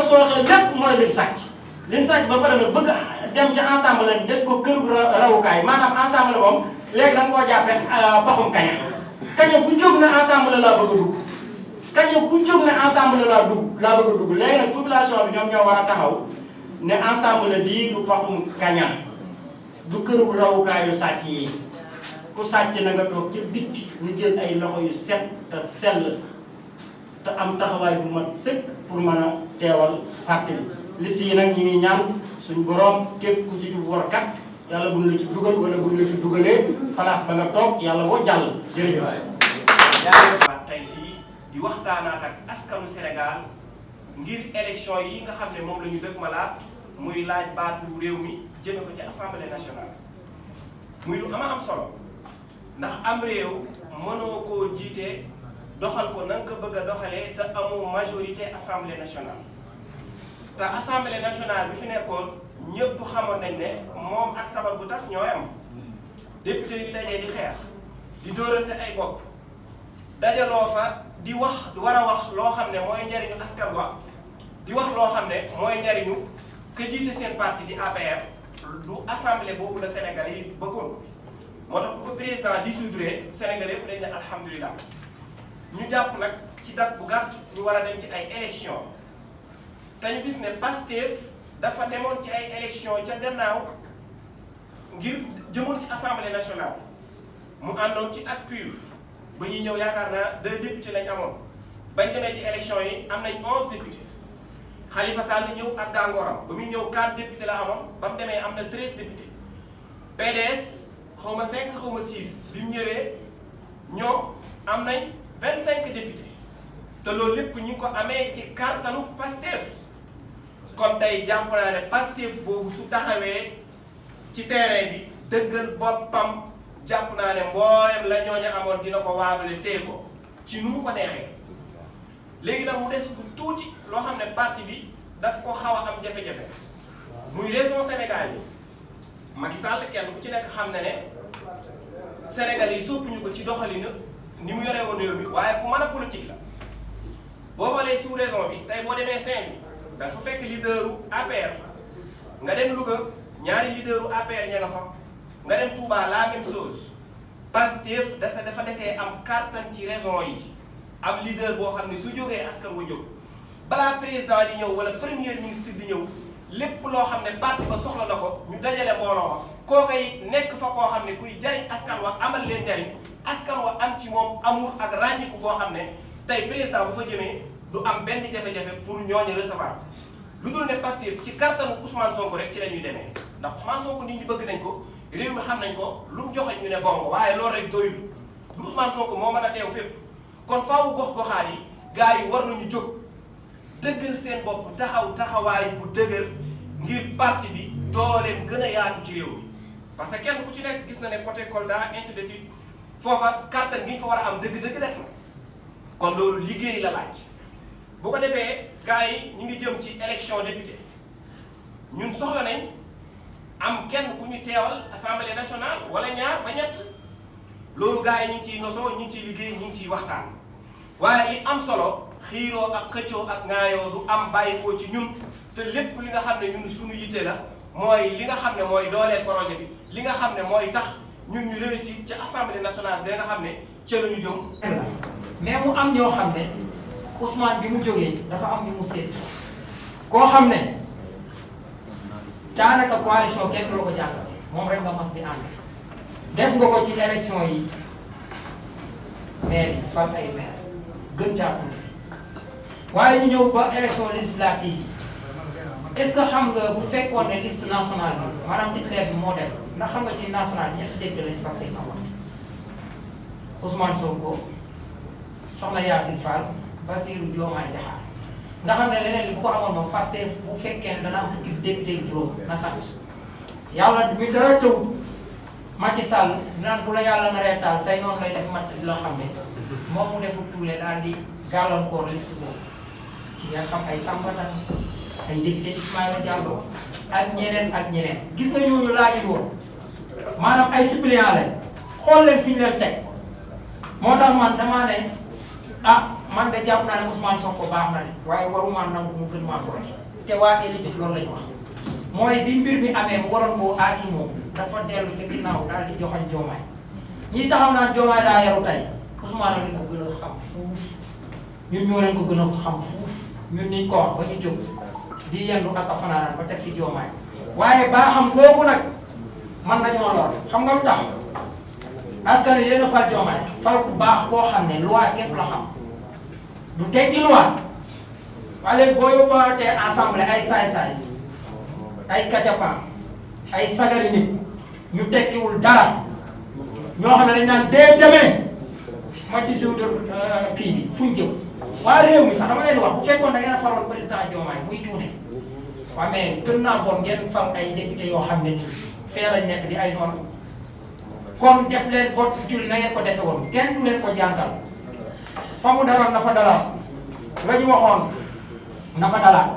sooxe lépp mooy liñ sàcc ba pare nag bëgg dem ci ensemble def ko kër rawukaay maanaam ensemble moom léegi da nga koo jàppee baxum kaña bu jóg ne ensemble laa bëgg a dugg kaña bu jóg ne ensemble laa bëgg a dugg léegi nag population bi ñoom ñoo war a taxaw ne ensemble bii du baxum kaña du këru rawukaayu sàcc yi ku sàcc na nga toog ci bitti ñu jël ay loxo yu set te sell te am taxawaay bu mat sëkk pour mën a teewal parti bi liste yi nag ñu ngi ñaan suñ borom képp ku ci warkat yàlla buñ la ci dugal wala buñ la ci dugalee place ba nga toog yàlla boo jàll jërëjëf. tey fii di waxtaanaat ak askanu Sénégal ngir élection yi nga xam ne moom la ñu dëkk malaat muy laaj baatu réew mi jëme ko ci assemblée nationale muy lu am solo ndax am réew mënoo koo jiite doxal ko na nga ko bëgg a doxalee te amoo majorité assemblée nationale. te assemblée nationale bi fi nekkoon ñëpp xamoon nañ ne moom ak sabar bu tas ñooy am député yi dajee di xeex di dóorante ay bopp dajaloo fa di wax war a wax loo xam ne mooy njariñu askan wa di wax loo xam ne mooy njariñu ka jiite seen parti di APR du assemblée boobu la Sénégalais yi bëggoon moo tax bu ko président dissoudre Sénégalais yëpp dañ ne alhamdulilah ñu jàpp nag ci date bu gàtt ñu war a dem ci ay élection te ñu gis ne Pastef dafa demoon ci ay élection ca gannaaw ngir jëmoon ci assemblée nationale mu àndoon ci ak PUR ba ñuy ñëw yaakaar naa 2 députés lañ amoon bañ demee ci élection yi am nañ 11 députés Khalifa Sall ñëw ak gàngooram ba muy ñëw 4 députés la amoon ba mu demee am na 13 députés PDS xaw ma 5 xaw ma 6 bi mu ñëwee ñoom am nañ 25 députés te loolu lépp ñu ngi ko amee ci kartanu Pastef kon tey jàpp naa ne Pastef boobu su taxawee ci terrain bi dëggal boppam jàpp naa ne mboolem la ñooñu amoon dina ko waabale téye ko ci nu mu ko neexee léegi nag mu des bu tuuti loo xam ne parti bi daf ko xaw a am jafe-jafe muy région Sénégal yi Macky Sall kenn ku ci nekk xam ne ne Sénégal yi soppuñu ko ci doxalina ni mu yoree woon réew mi waaye ku mën a politique la boo xoolee sous région bi tey boo demee Saint-Louis da nga fa fekk leaderu APR nga dem Louga ñaari leaderu APR ña nga fa nga dem Touba la même chose Pastef dafa desee am kàttan ci région yi am leader boo xam ne su jógee askan wa jóg balaa président di ñëw wala premier ministre di ñëw lépp loo xam ne parti ba soxla na ko ñu dajale mbooloo ma kooka it nekk fa koo xam ne kuy jariñ askan wa amal leen jariñ askan wa am ci moom amul ak ràññiku boo xam ne tey président bu fa jëmee du am benn jafe-jafe pour ñooñu recevoir lu dul ne Pastef ci kattanu Ousmane Sonko rek ci la ñuy demee ndax Ousmane Sonko nit ñi bëgg nañ ko réew mi xam nañ ko lu mu joxe ñu ne gongo waaye loolu rek doyul du Ousmane Sonko moo mën a teew fépp kon faawu gox-goxaan yi gars yi war nañu jóg dëggal seen bopp taxawaay bu dëgër ngir parti bi dooleem gën a yaatu ci réew mi parce que kenn ku ci nekk gis na ne côté Kolda ainsi de suite foofa kattan gi ñu fa war a am dëgg-dëgg des na kon loolu liggéey la laaj bu ko defee gars yi ñu ngi jëm ci élection député ñun soxla nañ am kenn ku ñu teewal assemblée nationale wala ñaar ba ñett loolu gars yi ñu ngi ciy nosoo ñu ngi ciy liggéey ñu ngi ciy waxtaan waaye li am solo xiiroo ak xëccoo ak ŋaayoo du am bàyyi ko ci ñun te lépp li nga xam ne ñun suñu yitte la mooy li nga xam ne mooy dooleel projet bi li nga xam ne mooy tax ñun ñu réussir ci assemblée nationale bi nga xam ne ca la ñu jëm. mais mu am ñoo xam ne Ousmane bi mu jógee dafa am ñu mu seet koo xam ne daanaka coalition kenn du la ko jàngal moom rek nga mas di ànd def nga ko ci élection yi maire yi fal ay maire gën jàpp waaye ñu ñëw ba élection législative yi est-ce que xam nga bu fekkoon ne liste nationale bi maanaam titulaire bi moo def ndax xam nga ci national ñetti député lañ parce que amoon Ousmane Sonko Soxna Yacine Fall Bassirou Diomaye Diakhar nga xam ne leneen li bu ko amoon moom parce que bu fekkee ne dana am fukki député juróom na sant yàlla mi dara tëwut Macky Sall naan bu la yàlla naree taal say noonu lay def mat loo xam ne moom mu defu tuule daal di gàllankoor liste boobu ci nga xam ay Sambatan ay député Ismaïla Diallo ak ñeneen gis nga ñooñu laajul woon maanaam ay suppléant lañ xool leen fi ñu leen teg moo tax man damaa ne ah man de jàpp naa ne Ousmane Sonko baax na de waaye waruma nangu mu gën maa gore te waa élite loolu la ñu wax mooy bi mbir mi amee mu waroon koo aati moom dafa dellu ca ginnaaw daal di joxoñ Diomaye ñii taxaw naan Diomaye daa yaru tey Ousmane leen ko gën a xam fuuf ñun ñoo leen ko gën a xam fuuf ñun niñ ko wax ba ñu jóg di yendu ak a fanaanaan ba teg fi Diomaye waaye baa xam googu nag man nañoo lor xam nga lu tax askan wi yéen a fal Diomaye fal ku baax koo xam ne loi képp la xam du teggi loi waaye léegi boo yóbbuwaatee assemblée ay saay-saay ay kacapan ay sagari nit ñu tekkiwul dara ñoo xam ne dañ naan dee demee ma disiw de kii bi fuñ jëm waa réew mi sax dama leen di wax bu fekkoon da ngeen a faloon président Diomaye muy tuune waaye mais gën naa bon ngeen fal ay député yoo xam ne nii fee lañ nekk di ay noonu kon def leen vote utile na ngeen ko defe woon kenn du leen ko jàngal fa mu daloon na fa dalaat la ñu waxoon na fa dalaat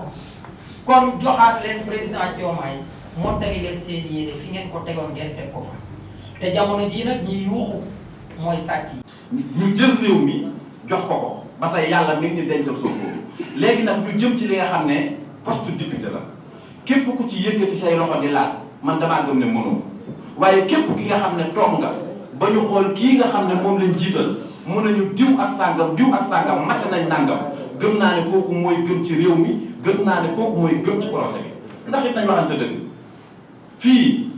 kon joxaat leen président Diomaye mottali leen seen yéene fi ngeen ko tegoon ngeen teg ko fa te jamono jii nag ñi yuuxu mooy sàcc yi. ñu jël réew mi jox ko ko ba tey yàlla mi ngi ñu dencal Sonko léegi nag ñu jëm ci li nga xam ne poste député la képp ku ci yëkkati say loxo di laal man damaa gëm ne mënoo waaye képp ki nga xam ne toog nga ba ñu xool kii nga xam ne moom lañ jiital mun nañu diw ak sàngam mate nañ nàngam gëm naa ne kooku mooy gëm ci réew mi gëm naa ne kooku mooy gëm ci procès bi ndax it nañ waxante dëgg fii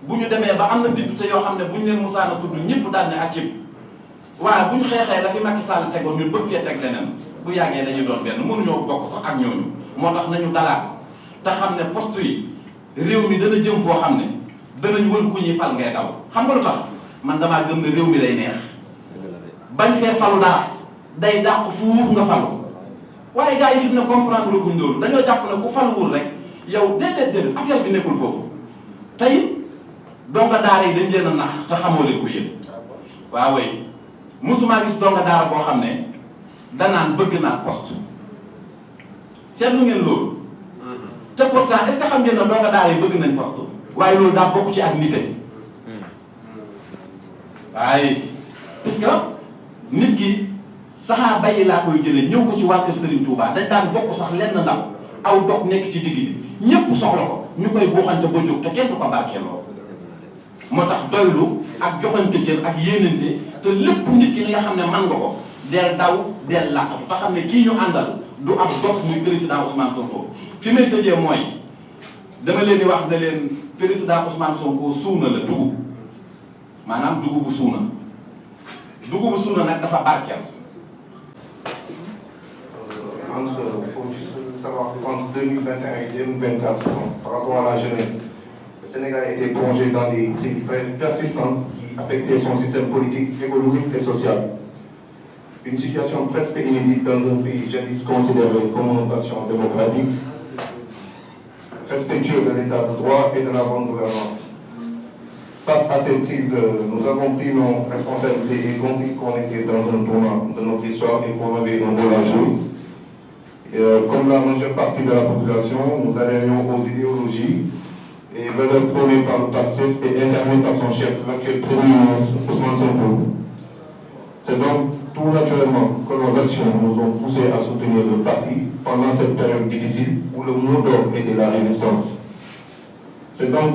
bu ñu demee ba am na député yoo xam ne bu ñu leen musaana tudd ñëpp daal ne acib waaye bu ñu xeexee la fi Macky Sall tegoon ñun bëgg fee teg leneen bu yàggee dañuy doon benn mënuñoo bokk sax ak ñooñu moo tax nañu dalaat te xam ne poste yi réew mi dana jëm foo xam ne danañ wër ku ñuy fal ngay daw xam nga lu tax man damaa gëm ne réew mi day neex bañ fee falu dara day dàq fuuf nga falu waaye gars yi fi mu ne comprendre guñ loolu dañoo jàpp ne ku faluwul rek yow déedéet affaire bi nekkul foofu tey donga daara yi dañ leen a nax te xamoo leen ko yéen waaw way musuma gis donga daara boo xam ne danaan bëgg naa poste seetlu ngeen loolu te pourtant est-ce que xam ngeen ne donga daara yi bëgg nañ poste waaye loolu daa bokk ci ak nite waaye parce que nit ki saxaaba yi laa koy jëlee ñëw ko ci waa kër Serigne Touba dañ daan bokk sax lenn ndaw aw dog nekk ci digg bi ñëpp soxla ko ñu koy buuxante ba jóg te kenn du ko barkeeloo moo tax doylu ak joxante cër ak yéenante te lépp nit ki li nga xam ne man nga ko del daw del làqatu te xam ne kii ñu àndal du ab dof muy président Ousmane Sonko fi may tëjee mooy dama leen di wax ne leen président Ousmane Sonko suuna la dugub maanaam dugubu suuna nag dafa barkeel. Il faut juste savoir qu'entre 2021 et 2024, par rapport à la jeunesse, le Sénégal a été plongé dans des crises persistantes qui affectaient son système politique, économique et social. Une situation presque inédite dans un pays jadis considéré comme une nation démocratique, respectueux de l'état de droit et de la bonne gouvernance. Face à cette crise, nous avons pris nos responsabilités et compris qu'on était dans un tournant de notre histoire et qu'on avait un rôle à jouer. Comme la majeure partie de la population, nous adhérions aux idéologies et valeurs prônées par le PASTEF et incarnées par son chef, l'actuel Premier ministre Ousmane Sonko. C'est donc tout naturellement que nos actions nous ont poussés à soutenir le parti pendant cette période difficile où le mot d'ordre était la résistance. C'est donc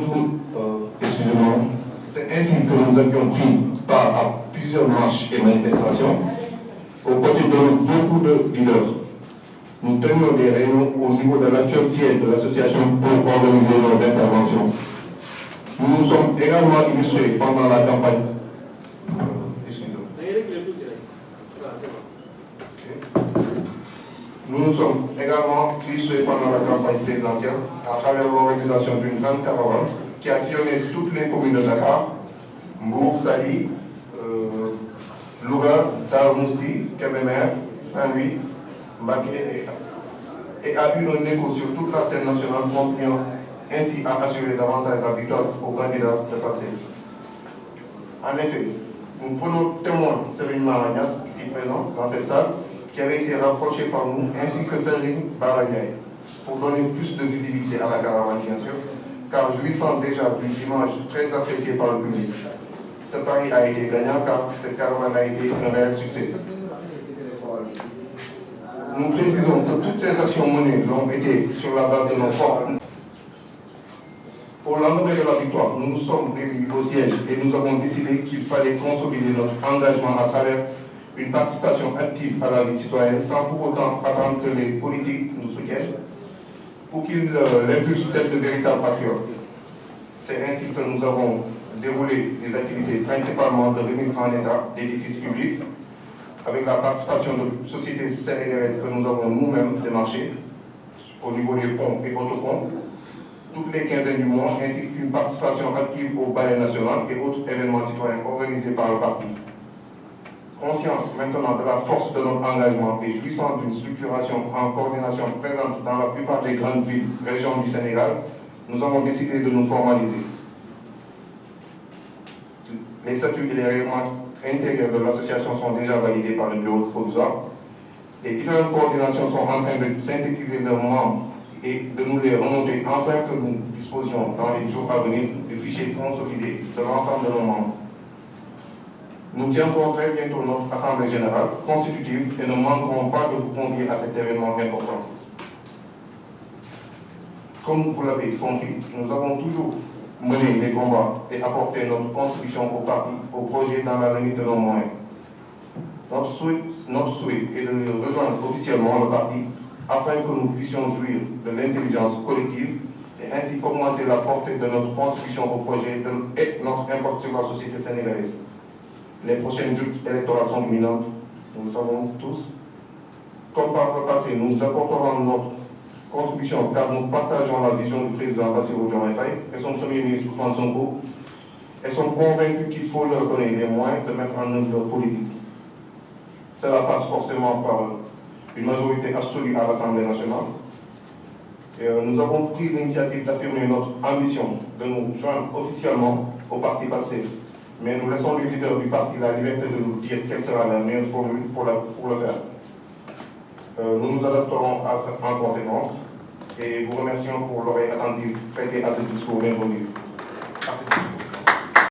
c'est ainsi que nous avions pris part à plusieurs marches et manifestations aux côtés de beaucoup de leaders. Nous tenions des réunions au niveau de l'actuel siège de l'association pour organiser nos interventions. Nous nous sommes également illustrés pendant la campagne. Nous nous sommes également illustrés pendant la campagne présidentielle à travers l'organisation d'une grande caravane qui a sillonné toutes les communes de Dakar, Mbour, Saly, Louga, Darou Mousty, Kébémer, Saint-Louis, Mbacké et a eu un écho sur toute la scène nationale, contribuant ainsi à assurer davantage la victoire aux candidats de PASTEF. En effet, nous prenons témoin Serigne Mara Niasse, ici présent dans cette salle, qui avait été rapproché par nous, ainsi que Serigne Bara Ndiaye, pour donner plus de visibilité à la caravane, bien sûr, car jouissant déjà d'une image très appréciée par le public. Ce pari a été gagnant car cette caravane a été un réel succès. Nous précisons que toutes ces actions menées ont été sur la base de nos forces. Au lendemain de la victoire, nous nous sommes réunis au siège et nous avons décidé qu'il fallait consolider notre engagement à travers une participation active à la vie citoyenne sans pour autant attendre que les politiques nous soutiennent ou qu'ils l'impulsent tels de véritables patriotes. C'est ainsi que nous avons déroulé des activités principalement de remise en état d'édifices publics avec la participation de sociétés sénégalaises que nous avons nous-mêmes démarchées au niveau des ponts et autoponts toutes les quinzaines du mois, ainsi qu'une participation active au ballet national et autres événements citoyens organisés par le parti. Conscient maintenant de la force de notre engagement et jouissant d'une structuration en coordination présente dans la plupart des grandes villes, régions du Sénégal, nous avons décidé de nous formaliser. Les statuts et les règlements intérieurs de l'association sont déjà validés par le bureau provisoire. Les différentes coordinations sont en train de synthétiser leurs membres et de nous les remonter afin que nous disposions dans les jours à venir du fichier consolidé de l'ensemble de nos membres. Nous tiendrons très bientôt notre assemblée générale constitutive et ne manquerons pas de vous convier à cet événement important. Comme vous l'avez compris, nous avons toujours mené les combats et apporté notre contribution au parti, au projet dans la limite de nos moyens. Notre souhait est de rejoindre officiellement le parti afin que nous puissions jouir de l'intelligence collective et ainsi augmenter la portée de notre contribution au projet et notre impact sur la société sénégalaise. Les prochaines joutes électorales sont imminentes, nous le savons tous. Comme par le passé, nous apporterons notre contribution car nous partageons la vision du président Bassirou Diomaye Faye et son premier ministre Ousmane Sonko et sommes convaincus qu'il faut leur donner les moyens de mettre en œuvre leur politique. Cela passe forcément par une majorité absolue à l'Assemblée nationale. Et nous avons pris l'initiative d'affirmer notre ambition de nous joindre officiellement au parti PASTEF. Mais nous laissons les leaders du parti la liberté de nous dire quelle sera la meilleure formule pour le faire. Nous nous adapterons en conséquence et vous remercions pour l'oreille attentive prêtée à ce discours merveilleux.